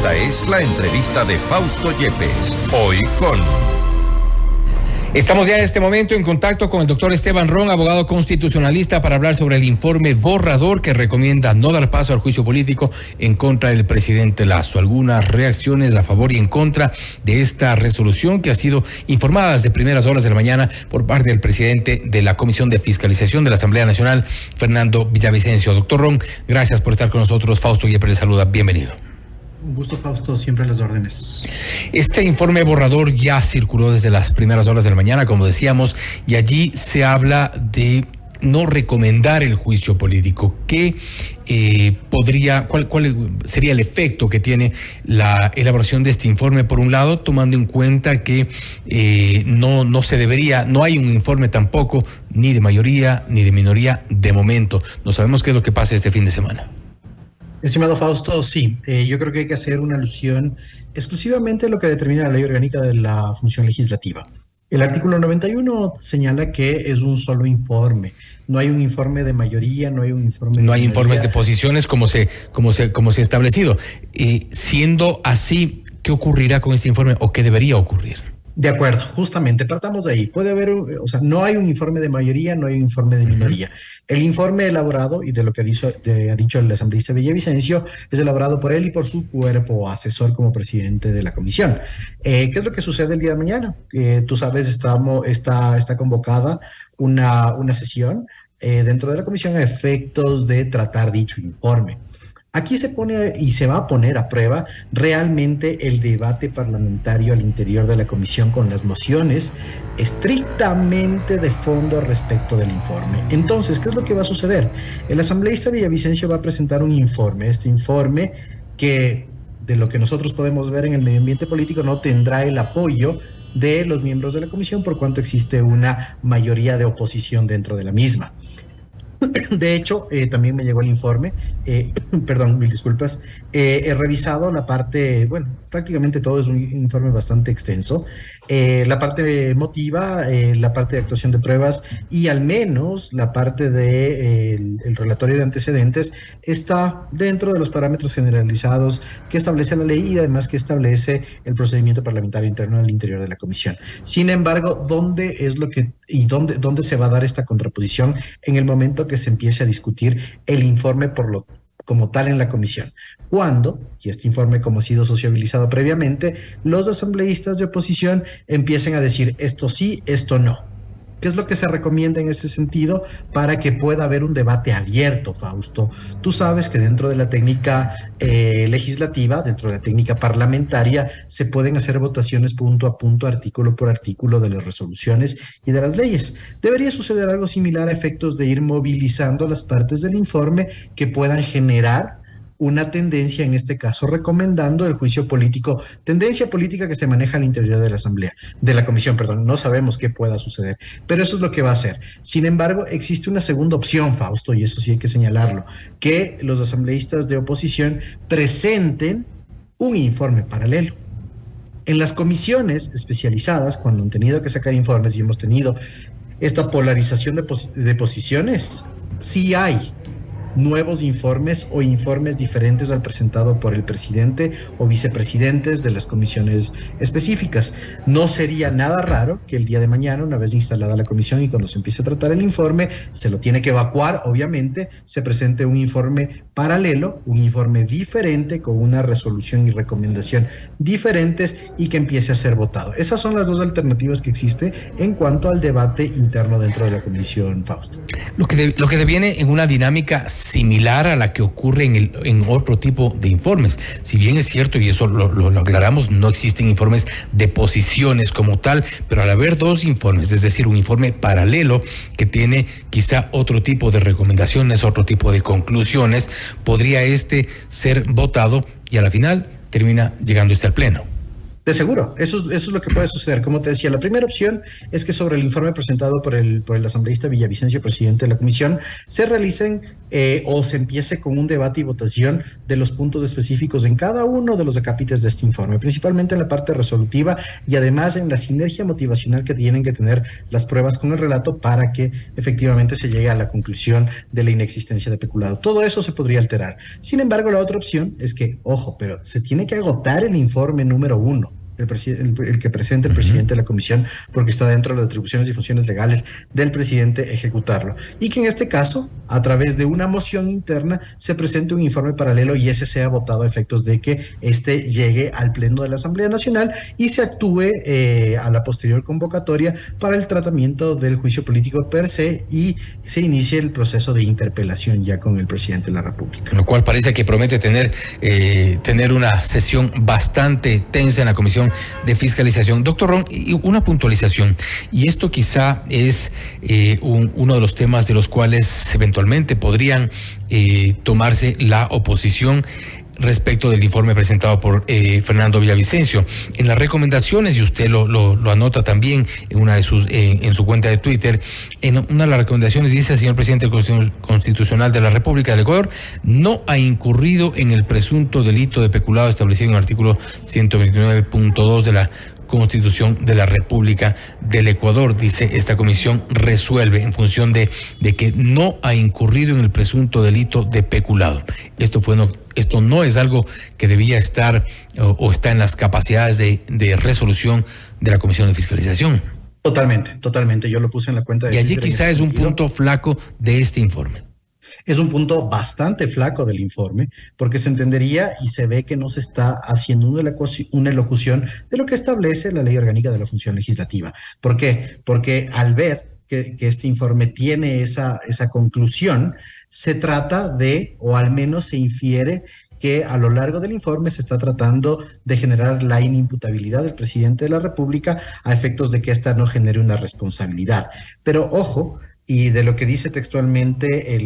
Esta es la entrevista de Fausto Yepes, hoy con... Estamos ya en este momento en contacto con el doctor Esteban Ron, abogado constitucionalista, para hablar sobre el informe borrador que recomienda no dar paso al juicio político en contra del presidente Lasso. Algunas reacciones a favor y en contra de esta resolución que ha sido informada desde primeras horas de la mañana por parte del presidente de la Comisión de Fiscalización de la Asamblea Nacional, Fernando Villavicencio. Doctor Ron, gracias por estar con nosotros. Fausto Yepes le saluda. Bienvenido. Un gusto, Fausto, siempre a las órdenes. Este informe borrador ya circuló desde las primeras horas de la mañana, como decíamos, y allí se habla de no recomendar el juicio político. ¿Cuál sería el efecto que tiene la elaboración de este informe? Por un lado, tomando en cuenta que no hay un informe tampoco ni de mayoría ni de minoría de momento. No sabemos qué es lo que pasa este fin de semana. Estimado Fausto, sí, yo creo que hay que hacer una alusión exclusivamente a lo que determina la ley orgánica de la función legislativa. El artículo 91 señala que es un solo informe. No hay un informe de mayoría, no hay un informe de No hay minoría. informes de posiciones como se ha establecido. Siendo así, ¿qué ocurrirá con este informe o qué debería ocurrir? De acuerdo, justamente, partamos de ahí. Puede haber, no hay un informe de mayoría, no hay un informe de minoría. El informe elaborado, y de lo que ha dicho el asambleísta Villavicencio, es elaborado por él y por su cuerpo asesor como presidente de la comisión. ¿Qué es lo que sucede el día de mañana? Tú sabes, está convocada una sesión dentro de la comisión a efectos de tratar dicho informe. Aquí se pone y se va a poner a prueba realmente el debate parlamentario al interior de la comisión con las mociones estrictamente de fondo respecto del informe. Entonces, ¿qué es lo que va a suceder? El asambleísta Villavicencio va a presentar un informe. Este informe que, de lo que nosotros podemos ver en el medio ambiente político, no tendrá el apoyo de los miembros de la comisión por cuanto existe una mayoría de oposición dentro de la misma. De hecho, también me llegó el informe, perdón, mil disculpas, he revisado la parte, bueno, prácticamente todo es un informe bastante extenso, la parte emotiva, la parte de actuación de pruebas y al menos la parte de el relatorio de antecedentes está dentro de los parámetros generalizados que establece la ley y además que establece el procedimiento parlamentario interno al interior de la comisión. Sin embargo, ¿dónde se va a dar esta contraposición en el momento que se empiece a discutir el informe como tal en la comisión? Cuando, y este informe como ha sido sociabilizado previamente, los asambleístas de oposición empiecen a decir esto sí, esto no. ¿Qué es lo que se recomienda en ese sentido para que pueda haber un debate abierto, Fausto? Tú sabes que dentro de la técnica legislativa, dentro de la técnica parlamentaria, se pueden hacer votaciones punto a punto, artículo por artículo de las resoluciones y de las leyes. Debería suceder algo similar a efectos de ir movilizando las partes del informe que puedan generar una tendencia, en este caso recomendando el juicio político, tendencia política que se maneja al interior de la comisión, no sabemos qué pueda suceder, pero eso es lo que va a hacer. Sin embargo, existe una segunda opción, Fausto, y eso sí hay que señalarlo, que los asambleístas de oposición presenten un informe paralelo. En las comisiones especializadas, cuando han tenido que sacar informes y hemos tenido esta polarización de posiciones, sí hay nuevos informes o informes diferentes al presentado por el presidente o vicepresidentes de las comisiones específicas. No sería nada raro que el día de mañana, una vez instalada la comisión y cuando se empiece a tratar el informe, se lo tiene que evacuar, obviamente, se presente un informe paralelo, un informe diferente con una resolución y recomendación diferentes y que empiece a ser votado. Esas son las dos alternativas que existen en cuanto al debate interno dentro de la comisión, Fausto. Lo que deviene en una dinámica similar a la que ocurre en otro tipo de informes. Si bien es cierto, y eso lo aclaramos, no existen informes de posiciones como tal, pero al haber dos informes, es decir, un informe paralelo que tiene quizá otro tipo de recomendaciones, otro tipo de conclusiones, podría ser votado y a la final termina llegando al Pleno. De seguro, eso es lo que puede suceder. Como te decía, la primera opción es que sobre el informe presentado por el asambleísta Villavicencio, presidente de la comisión, se realicen o se empiece con un debate y votación de los puntos específicos en cada uno de los acápites de este informe, principalmente en la parte resolutiva y además en la sinergia motivacional que tienen que tener las pruebas con el relato para que efectivamente se llegue a la conclusión de la inexistencia de peculado. Todo eso se podría alterar. Sin embargo, la otra opción es que, ojo, pero se tiene que agotar el informe número 1. El que presente el presidente de la comisión, porque está dentro de las atribuciones y funciones legales del presidente ejecutarlo. Y que en este caso, a través de una moción interna, se presente un informe paralelo y ese sea votado a efectos de que este llegue al Pleno de la Asamblea Nacional y se actúe a la posterior convocatoria para el tratamiento del juicio político per se y se inicie el proceso de interpelación ya con el presidente de la República. Lo cual parece que promete tener una sesión bastante tensa en la Comisión de Fiscalización. Doctor Ron, una puntualización, y esto quizá es uno de los temas de los cuales eventualmente podrían tomarse la oposición respecto del informe presentado por Fernando Villavicencio. En las recomendaciones, y usted lo anota también en una de en su cuenta de Twitter, en una de las recomendaciones dice: el señor presidente constitucional de la República del Ecuador no ha incurrido en el presunto delito de peculado establecido en el artículo 129.2 de la Constitución de la República del Ecuador. Dice, esta comisión resuelve en función de que no ha incurrido en el presunto delito de peculado. Esto no es algo que debía estar o está en las capacidades de resolución de la Comisión de Fiscalización. Totalmente. Yo lo puse en la cuenta de Y allí Twitter quizá es un punto flaco de este informe. Es un punto bastante flaco del informe, porque se entendería y se ve que no se está haciendo una elocución de lo que establece la Ley Orgánica de la Función Legislativa. ¿Por qué? Porque al ver que este informe tiene esa conclusión, se trata de, o al menos se infiere, que a lo largo del informe se está tratando de generar la inimputabilidad del presidente de la República a efectos de que ésta no genere una responsabilidad. Pero ojo, y de lo que dice textualmente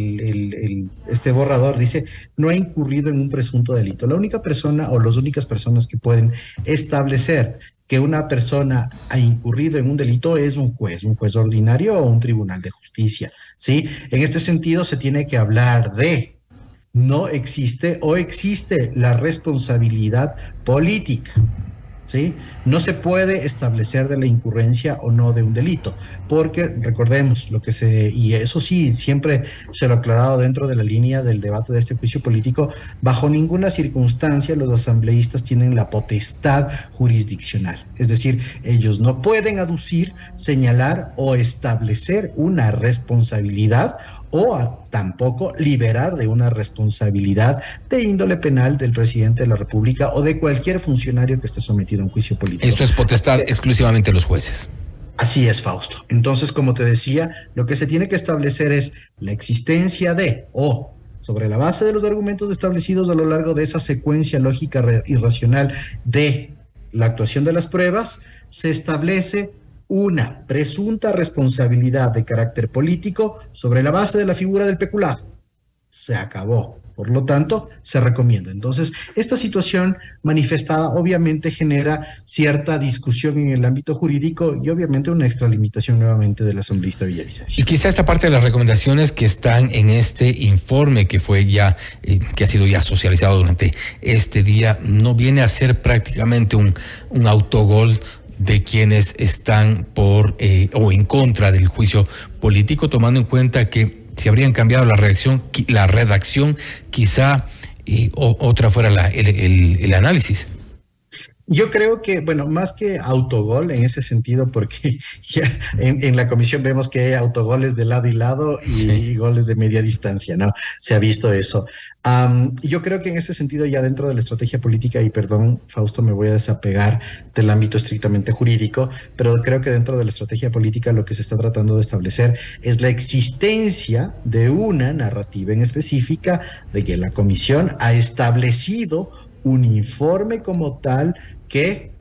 este borrador, dice, no ha incurrido en un presunto delito. La única persona o las únicas personas que pueden establecer que una persona ha incurrido en un delito es un juez ordinario o un tribunal de justicia, ¿sí? En este sentido se tiene que hablar de no existe o existe la responsabilidad política, ¿sí? No se puede establecer de la incurrencia o no de un delito, porque recordemos y eso sí, siempre se lo he aclarado dentro de la línea del debate de este juicio político, bajo ninguna circunstancia los asambleístas tienen la potestad jurisdiccional, es decir, ellos no pueden aducir, señalar o establecer una responsabilidad o tampoco liberar de una responsabilidad de índole penal del presidente de la República o de cualquier funcionario que esté sometido a un juicio político. Esto es potestad exclusivamente de los jueces. Así es, Fausto. Entonces, como te decía, lo que se tiene que establecer es la existencia sobre la base de los argumentos establecidos a lo largo de esa secuencia lógica y racional de la actuación de las pruebas, se establece una presunta responsabilidad de carácter político sobre la base de la figura del peculado. Se acabó. Por lo tanto, se recomienda. Entonces, esta situación manifestada obviamente genera cierta discusión en el ámbito jurídico y obviamente una extralimitación nuevamente del asambleísta Villavicencio. Y quizá esta parte de las recomendaciones que están en este informe que fue ya, que ha sido ya socializado durante este día, no viene a ser prácticamente un autogol de quienes están por o en contra del juicio político, tomando en cuenta que si habrían cambiado la redacción, quizá otra fuera el análisis. Yo creo que, bueno, más que autogol en ese sentido, porque ya en la comisión vemos que hay autogoles de lado y lado y sí, goles de media distancia, ¿no? Se ha visto eso. Yo creo que en ese sentido ya dentro de la estrategia política, y perdón, Fausto, me voy a desapegar del ámbito estrictamente jurídico, pero creo que dentro de la estrategia política lo que se está tratando de establecer es la existencia de una narrativa en específica de que la comisión ha establecido un informe como tal que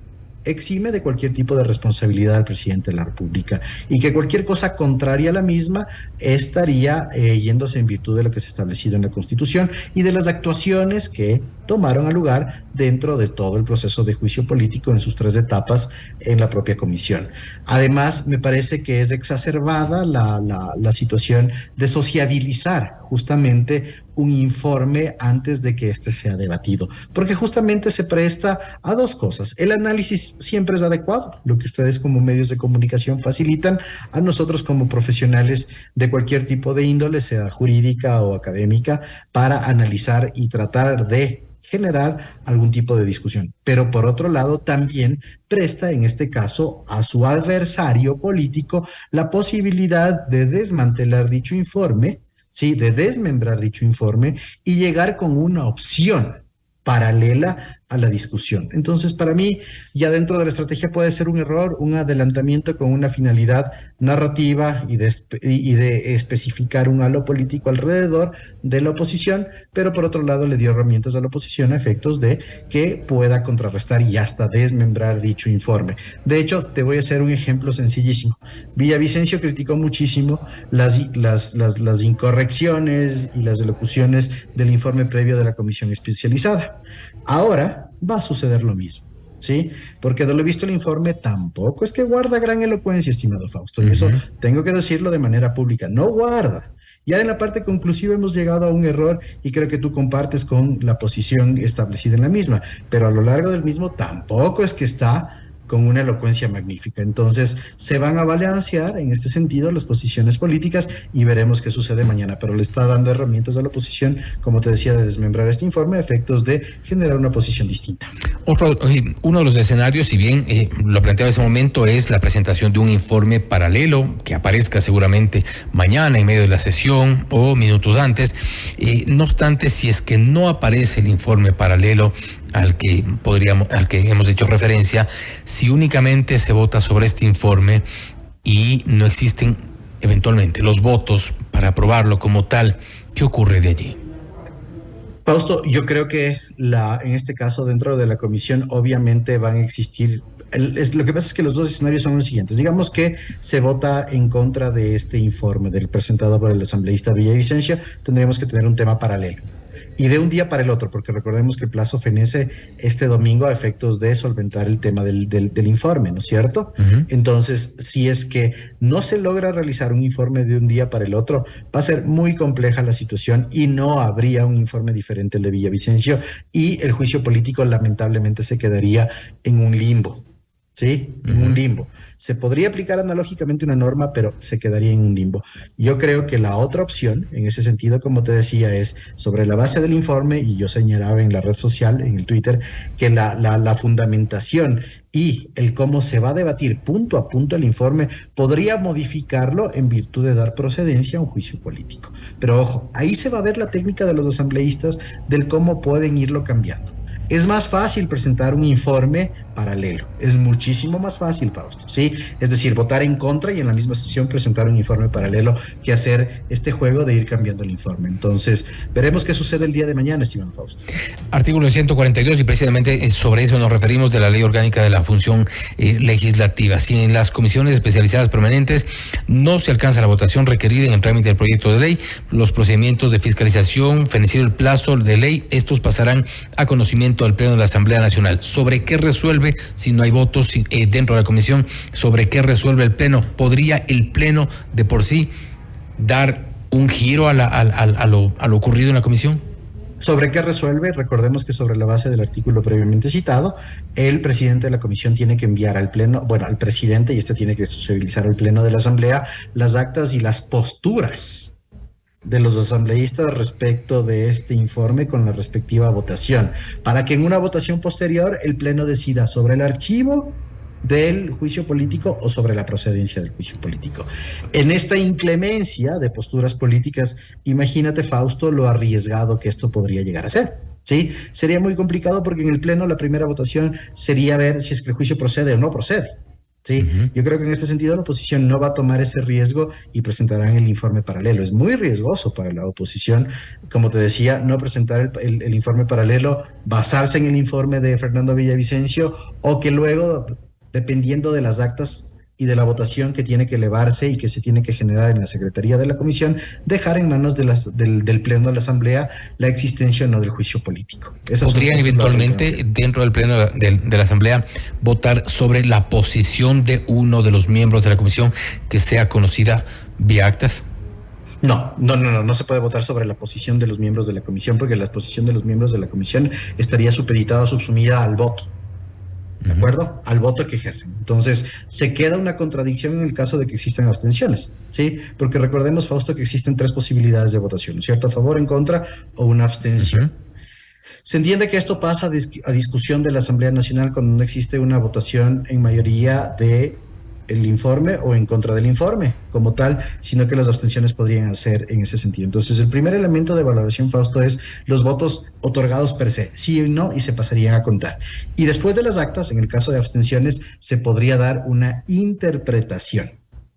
exime de cualquier tipo de responsabilidad al presidente de la República y que cualquier cosa contraria a la misma estaría yéndose en virtud de lo que se ha establecido en la Constitución y de las actuaciones que tomaron lugar dentro de todo el proceso de juicio político en sus 3 etapas en la propia comisión. Además, me parece que es exacerbada la situación de sociabilizar justamente un informe antes de que éste sea debatido, porque justamente se presta a 2 cosas. El análisis siempre es adecuado, lo que ustedes como medios de comunicación facilitan a nosotros como profesionales de cualquier tipo de índole, sea jurídica o académica, para analizar y tratar de generar algún tipo de discusión. Pero por otro lado, también presta en este caso a su adversario político la posibilidad de desmantelar dicho informe, ¿sí? De desmembrar dicho informe y llegar con una opción paralela a la discusión. Entonces, para mí, ya dentro de la estrategia puede ser un error, un adelantamiento con una finalidad narrativa y de especificar un halo político alrededor de la oposición, pero por otro lado le dio herramientas a la oposición a efectos de que pueda contrarrestar y hasta desmembrar dicho informe. De hecho, te voy a hacer un ejemplo sencillísimo. Villavicencio criticó muchísimo las incorrecciones y las elocuciones del informe previo de la comisión especializada. Ahora va a suceder lo mismo, ¿sí? Porque de lo visto el informe tampoco es que guarda gran elocuencia, estimado Fausto, y eso tengo que decirlo de manera pública, no guarda. Ya en la parte conclusiva hemos llegado a un error y creo que tú compartes con la posición establecida en la misma, pero a lo largo del mismo tampoco es que está con una elocuencia magnífica. Entonces, se van a balancear en este sentido las posiciones políticas y veremos qué sucede mañana, pero le está dando herramientas a la oposición, como te decía, de desmembrar este informe a efectos de generar una posición distinta. Uno de los escenarios, si bien lo planteado en ese momento, es la presentación de un informe paralelo que aparezca seguramente mañana en medio de la sesión o minutos antes. No obstante, si es que no aparece el informe paralelo al que hemos hecho referencia, si únicamente se vota sobre este informe y no existen eventualmente los votos para aprobarlo como tal, ¿qué ocurre de allí? Fausto, yo creo que en este caso dentro de la comisión obviamente van a existir, lo que pasa es que los 2 escenarios son los siguientes. Digamos que se vota en contra de este informe del presentado por el asambleísta Villavicencio, tendríamos que tener un tema paralelo. Y de un día para el otro, porque recordemos que el plazo fenece este domingo a efectos de solventar el tema del informe, ¿no es cierto? Entonces, si es que no se logra realizar un informe de un día para el otro, va a ser muy compleja la situación y no habría un informe diferente al de Villavicencio y el juicio político lamentablemente se quedaría en un limbo, ¿sí? En un limbo. Se podría aplicar analógicamente una norma, pero se quedaría en un limbo. Yo creo que la otra opción, en ese sentido, como te decía, es sobre la base del informe, y yo señalaba en la red social, en el Twitter, que la fundamentación y el cómo se va a debatir punto a punto el informe podría modificarlo en virtud de dar procedencia a un juicio político. Pero ojo, ahí se va a ver la técnica de los asambleístas del cómo pueden irlo cambiando. Es más fácil presentar un informe paralelo, es muchísimo más fácil, Fausto, ¿sí? Es decir, votar en contra y en la misma sesión presentar un informe paralelo que hacer este juego de ir cambiando el informe. Entonces, veremos qué sucede el día de mañana, estimado Fausto. Artículo 142, y precisamente sobre eso nos referimos, de la Ley Orgánica de la Función Legislativa. Si en las comisiones especializadas permanentes no se alcanza la votación requerida en el trámite del proyecto de ley, los procedimientos de fiscalización, fenecido el plazo de ley, estos pasarán a conocimiento al Pleno de la Asamblea Nacional. ¿Sobre qué resuelve si no hay votos dentro de la comisión? ¿Sobre qué resuelve el Pleno? ¿Podría el Pleno de por sí dar un giro a lo ocurrido en la comisión? ¿Sobre qué resuelve? Recordemos que sobre la base del artículo previamente citado, el presidente de la comisión tiene que enviar al Pleno, al presidente, y este tiene que sociabilizar al Pleno de la Asamblea las actas y las posturas de los asambleístas respecto de este informe con la respectiva votación, para que en una votación posterior el Pleno decida sobre el archivo del juicio político o sobre la procedencia del juicio político. En esta inclemencia de posturas políticas, imagínate, Fausto, lo arriesgado que esto podría llegar a ser, ¿sí? Sería muy complicado porque en el Pleno la primera votación sería ver si es que el juicio procede o no procede. Sí, yo creo que en este sentido la oposición no va a tomar ese riesgo y presentarán el informe paralelo. Es muy riesgoso para la oposición, como te decía, no presentar el informe paralelo, basarse en el informe de Fernando Villavicencio o que luego, dependiendo de las actas y de la votación que tiene que elevarse y que se tiene que generar en la Secretaría de la Comisión, dejar en manos del Pleno de la Asamblea la existencia o no del juicio político. ¿Podrían eventualmente, dentro del Pleno de la Asamblea, votar sobre la posición de uno de los miembros de la Comisión que sea conocida vía actas? No se puede votar sobre la posición de los miembros de la Comisión porque la posición de los miembros de la Comisión estaría supeditada o subsumida al voto. ¿De acuerdo? Al voto que ejercen. Entonces, se queda una contradicción en el caso de que existan abstenciones, ¿sí? Porque recordemos, Fausto, que existen 3 posibilidades de votación, ¿cierto? A favor, en contra o una abstención. Se entiende que esto pasa a discusión de la Asamblea Nacional cuando no existe una votación en mayoría de el informe o en contra del informe como tal, sino que las abstenciones podrían hacer en ese sentido. Entonces, el primer elemento de valoración, Fausto, es los votos otorgados per se, sí y no, y se pasarían a contar. Y después de las actas, en el caso de abstenciones, se podría dar una interpretación.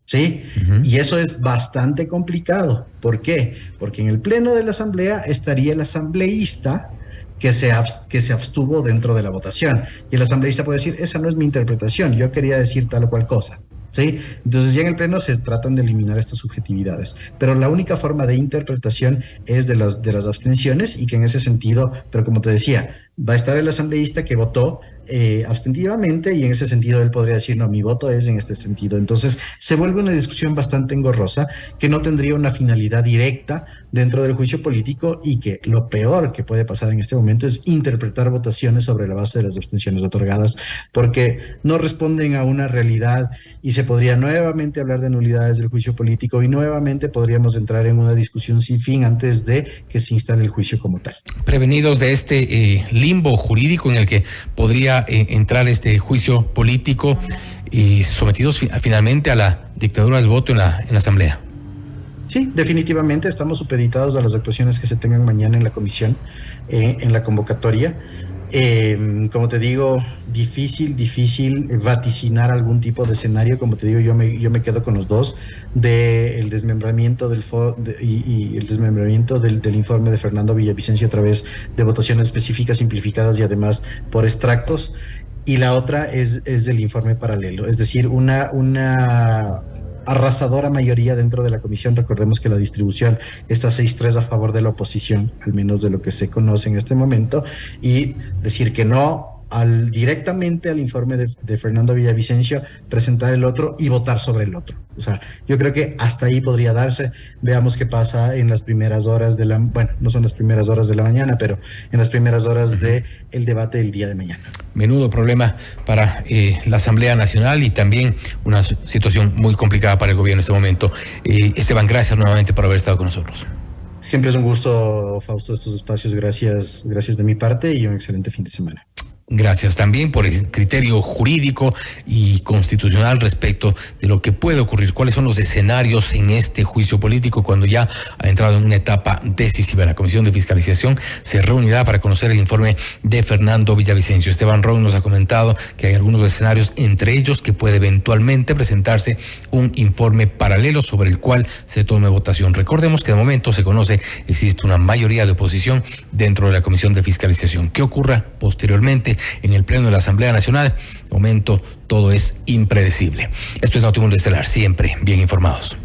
¿Sí? Y eso es bastante complicado. ¿Por qué? Porque en el Pleno de la Asamblea estaría el asambleísta que se abstuvo dentro de la votación. Y el asambleísta puede decir, esa no es mi interpretación, yo quería decir tal o cual cosa. ¿Sí? Entonces ya en el Pleno se tratan de eliminar estas subjetividades. Pero la única forma de interpretación es de las abstenciones y que en ese sentido, pero como te decía, va a estar el asambleísta que votó abstentivamente y en ese sentido él podría decir, no, mi voto es en este sentido. Entonces se vuelve una discusión bastante engorrosa que no tendría una finalidad directa dentro del juicio político y que lo peor que puede pasar en este momento es interpretar votaciones sobre la base de las abstenciones otorgadas porque no responden a una realidad y se podría nuevamente hablar de nulidades del juicio político y nuevamente podríamos entrar en una discusión sin fin antes de que se instale el juicio como tal. Prevenidos de este limbo jurídico en el que podría entrar este juicio político y sometidos finalmente a la dictadura del voto en la Asamblea. Sí, definitivamente estamos supeditados a las actuaciones que se tengan mañana en la comisión, en la convocatoria. Como te digo, difícil vaticinar algún tipo de escenario. Como te digo, yo me quedo con los dos, del desmembramiento y el desmembramiento del informe de Fernando Villavicencio a través de votaciones específicas, simplificadas y además por extractos. Y la otra es del informe paralelo, es decir, una arrasadora mayoría dentro de la comisión. Recordemos que la distribución está 6-3 a favor de la oposición, al menos de lo que se conoce en este momento, y decir que no directamente al informe de Fernando Villavicencio, presentar el otro y votar sobre el otro. O sea, yo creo que hasta ahí podría darse. Veamos qué pasa en las primeras horas bueno, no son las primeras horas de la mañana, pero en las primeras horas del debate del día de mañana. Menudo problema para la Asamblea Nacional y también una situación muy complicada para el gobierno en este momento. Esteban, gracias nuevamente por haber estado con nosotros. Siempre es un gusto, Fausto, estos espacios. Gracias de mi parte y un excelente fin de semana. Gracias también por el criterio jurídico y constitucional respecto de lo que puede ocurrir, cuáles son los escenarios en este juicio político cuando ya ha entrado en una etapa decisiva. La Comisión de Fiscalización se reunirá para conocer el informe de Fernando Villavicencio. Esteban Ron nos ha comentado que hay algunos escenarios, entre ellos que puede eventualmente presentarse un informe paralelo sobre el cual se tome votación. Recordemos que de momento se conoce, existe una mayoría de oposición dentro de la Comisión de Fiscalización. ¿Qué ocurra posteriormente en el Pleno de la Asamblea Nacional? De momento todo es impredecible. Esto es Notimundo Estelar, siempre bien informados.